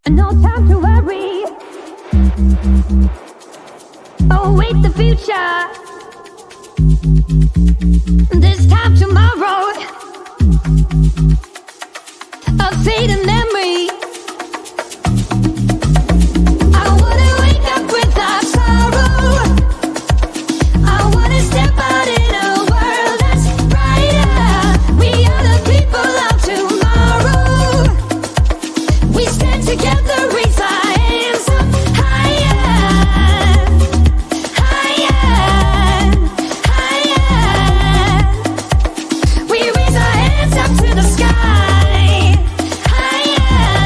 No time to worry. Oh, wait, the future. This time tomorrow. A fading memory. I wanna wake up without sorrow. I wanna step out in a world that's brighter. We are the people of tomorrow. We stand together, raise our hands up higher, higher, higher. We raise our hands up to the sky, higher,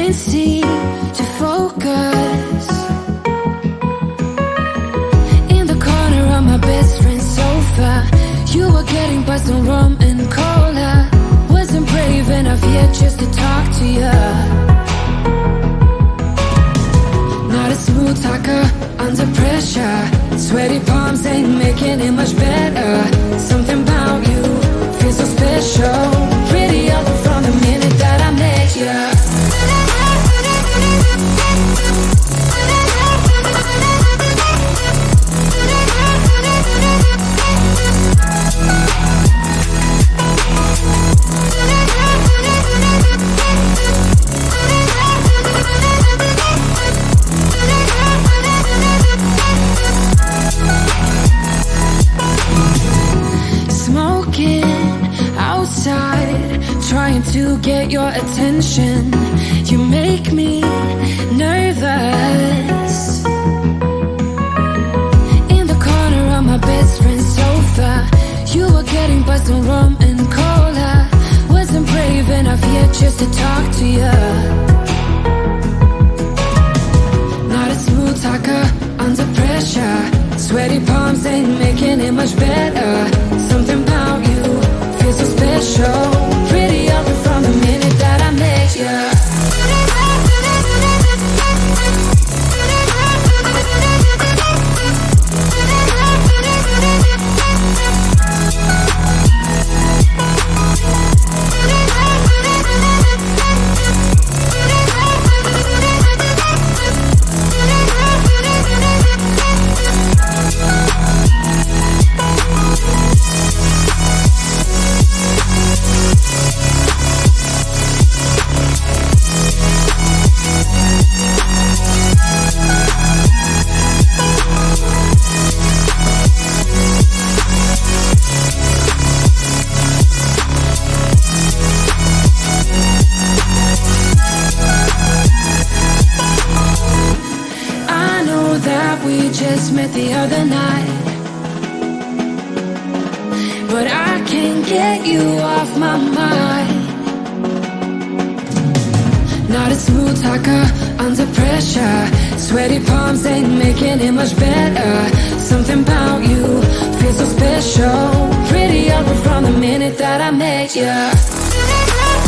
can't seem to focus. In the corner of my best friend's sofa, you were getting buzzed on rum and cola. Wasn't brave enough yet just to talk to you. Not a smooth talker under pressure. Sweaty palms ain't making it much better. Something about you feels so special. Pretty up from the minute that I met you. Trying to get your attention, you make me nervous. In the corner of my best friend's sofa, you were getting buzzed on rum and cola. Wasn't brave enough yet just to talk to you. Not a smooth talker under pressure. Sweaty palms ain't making it much better. Something about you feels so special. Pretty up from the minute that I met you. Met the other night, but I can't get you off my mind. Not a smooth talker under pressure. Sweaty palms ain't making it much better. Something about you feels so special. Pretty up from the minute that I met you.